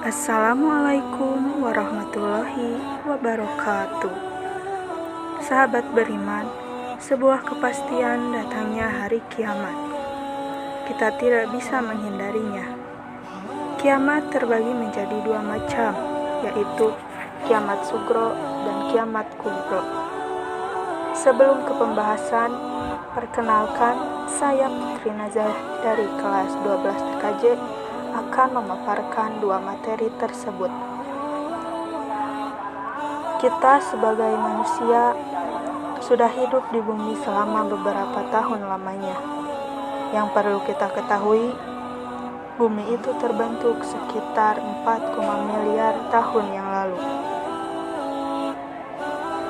Assalamualaikum warahmatullahi wabarakatuh. Sahabat beriman, sebuah kepastian datangnya hari kiamat. Kita tidak bisa menghindarinya. Kiamat terbagi menjadi dua macam, yaitu kiamat sugro dan kiamat kubro. Sebelum ke pembahasan, perkenalkan saya Putri Nazah dari kelas 12 TKJ akan memaparkan dua materi tersebut. Kita sebagai manusia sudah hidup di bumi selama beberapa tahun lamanya. Yang perlu kita ketahui, bumi itu terbentuk sekitar 4, miliar tahun yang lalu.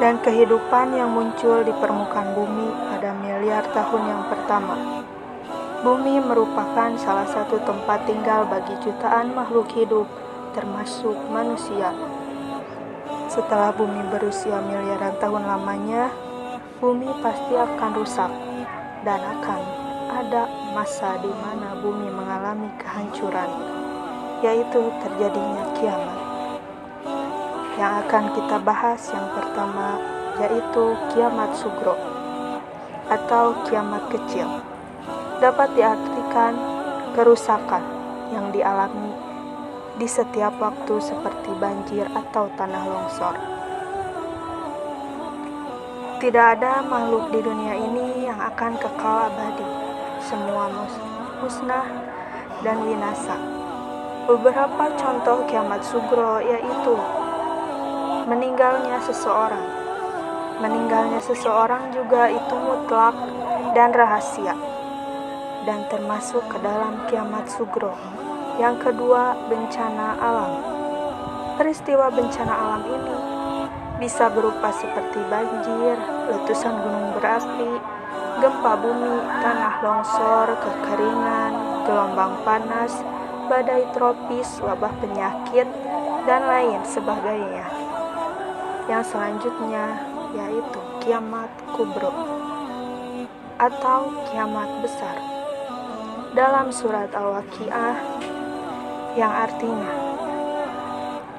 Dan kehidupan yang muncul di permukaan bumi pada miliar tahun yang pertama. Bumi merupakan salah satu tempat tinggal bagi jutaan makhluk hidup, termasuk manusia. Setelah bumi berusia miliaran tahun lamanya, bumi pasti akan rusak dan akan ada masa di mana bumi mengalami kehancuran, yaitu terjadinya kiamat. Yang akan kita bahas yang pertama yaitu kiamat sugro atau kiamat kecil. Dapat diartikan kerusakan yang dialami di setiap waktu seperti banjir atau tanah longsor. Tidak ada makhluk di dunia ini yang akan kekal abadi. Semua musnah dan binasa. Beberapa contoh kiamat sugro yaitu meninggalnya seseorang. Meninggalnya seseorang juga itu mutlak dan rahasia, dan termasuk ke dalam kiamat sugro. Yang kedua, bencana alam. Peristiwa bencana alam ini bisa berupa seperti banjir, letusan gunung berapi, gempa bumi, tanah longsor, kekeringan, gelombang panas, badai tropis, wabah penyakit, dan lain sebagainya. Yang selanjutnya yaitu kiamat kubro atau kiamat besar. Dalam surat Al-Waqiah yang artinya,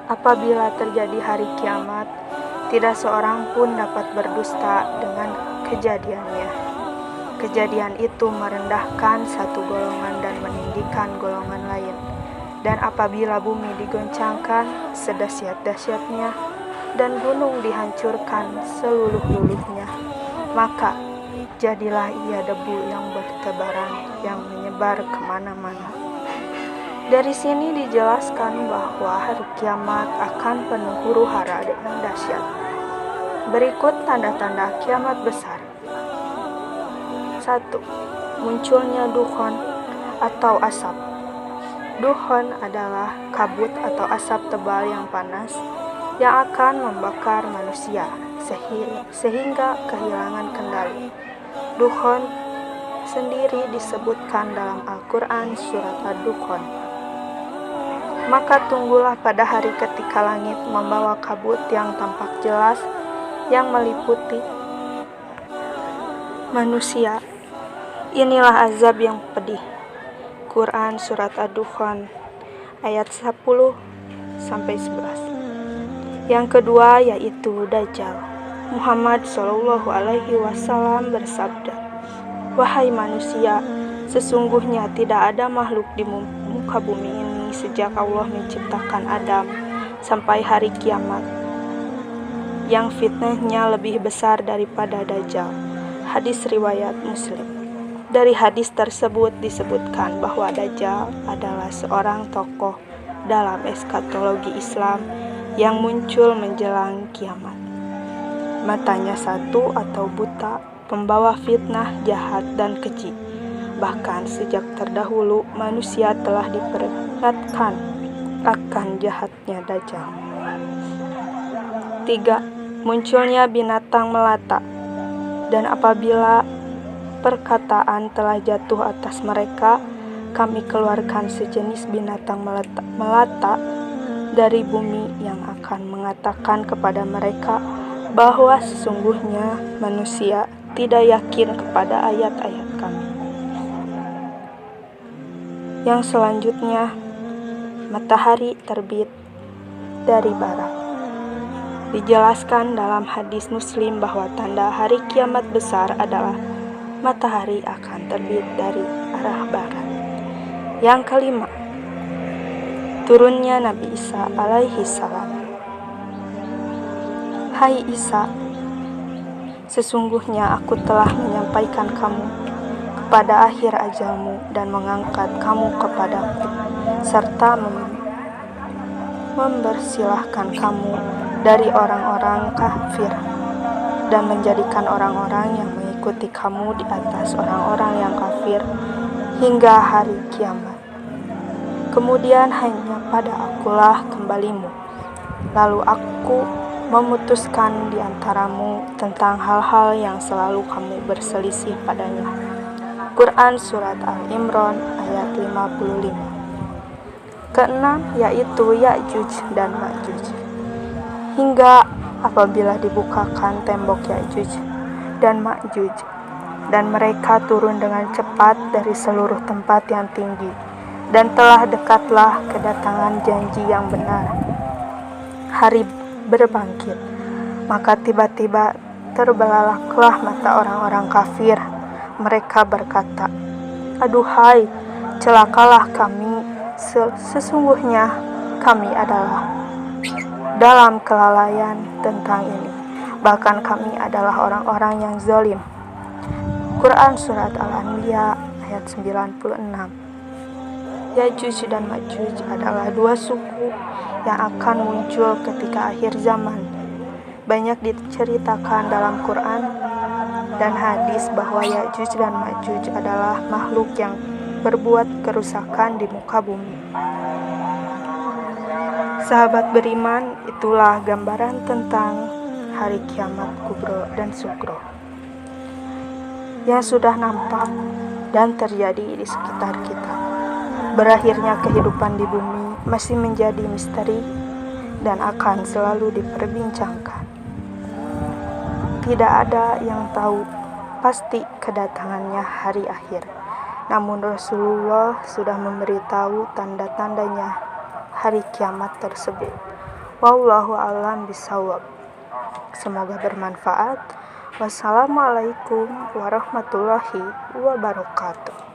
apabila terjadi hari kiamat, tidak seorang pun dapat berdusta dengan kejadiannya. Kejadian itu merendahkan satu golongan dan meninggikan golongan lain. Dan apabila bumi digoncangkan sedahsyat-dahsyatnya dan gunung dihancurkan seluruh-luluhnya, maka jadilah ia debu yang bertebaran yang menyebar kemana-mana. Dari sini dijelaskan bahwa hari kiamat akan penuh huru-hara dengan dahsyat. Berikut tanda-tanda kiamat besar. 1. Munculnya dukhon atau asap. Dukhon adalah kabut atau asap tebal yang panas yang akan membakar manusia sehingga kehilangan kendali. Dukhon sendiri disebutkan dalam Al-Quran surat Ad-Dukhan. Maka tunggulah pada hari ketika langit membawa kabut yang tampak jelas yang meliputi manusia. Inilah azab yang pedih. Quran surat Ad-Dukhan ayat 10-11. Yang kedua yaitu Dajjal. Muhammad SAW bersabda, "Wahai manusia, sesungguhnya tidak ada makhluk di muka bumi ini sejak Allah menciptakan Adam sampai hari kiamat yang fitnahnya lebih besar daripada Dajjal." Hadis riwayat Muslim. Dari hadis tersebut disebutkan bahwa Dajjal adalah seorang tokoh dalam eskatologi Islam yang muncul menjelang kiamat. Matanya satu atau buta, pembawa fitnah, jahat, dan keji. Bahkan sejak terdahulu manusia telah diperingatkan akan jahatnya Dajjal. 3. Munculnya binatang melata. Dan apabila perkataan telah jatuh atas mereka, kami keluarkan sejenis binatang melata dari bumi yang akan mengatakan kepada mereka bahwa sesungguhnya manusia tidak yakin kepada ayat-ayat kami. Yang selanjutnya matahari terbit dari barat. Dijelaskan dalam hadis Muslim bahwa tanda hari kiamat besar adalah matahari akan terbit dari arah barat. Yang kelima, turunnya Nabi Isa alaihi salam. Hai Isa, sesungguhnya aku telah menyampaikan kamu kepada akhir ajalmu dan mengangkat kamu kepadaku, serta mempersilahkan kamu dari orang-orang kafir dan menjadikan orang-orang yang mengikuti kamu di atas orang-orang yang kafir hingga hari kiamat. Kemudian hanya pada akulah kembalimu, lalu aku memutuskan di antaramu tentang hal-hal yang selalu kamu berselisih padanya. Quran Surat Al-Imran ayat 55. Keenam, yaitu Ya'juj dan Ma'juj. Hingga apabila dibukakan tembok Ya'juj dan Ma'juj, dan mereka turun dengan cepat dari seluruh tempat yang tinggi, dan telah dekatlah kedatangan janji yang benar, hari berbangkit. Maka tiba-tiba terbelalaklah mata orang-orang kafir. Mereka berkata, "Aduhai, celakalah kami, sesungguhnya kami adalah dalam kelalaian tentang ini. Bahkan kami adalah orang-orang yang zalim." Quran Surat Al-Anbiya ayat 96. Ya'juj dan Ma'juj adalah dua suku yang akan muncul ketika akhir zaman. Banyak diceritakan dalam Quran dan hadis bahwa Ya'juj dan Ma'juj adalah makhluk yang berbuat kerusakan di muka bumi. Sahabat beriman, itulah gambaran tentang hari kiamat kubro dan sugro yang sudah nampak dan terjadi di sekitar kita. Berakhirnya kehidupan di bumi masih menjadi misteri dan akan selalu diperbincangkan. Tidak ada yang tahu pasti kedatangannya hari akhir. Namun Rasulullah sudah memberitahu tanda-tandanya hari kiamat tersebut. Wallahu a'lam bishawab. Semoga bermanfaat. Wassalamualaikum warahmatullahi wabarakatuh.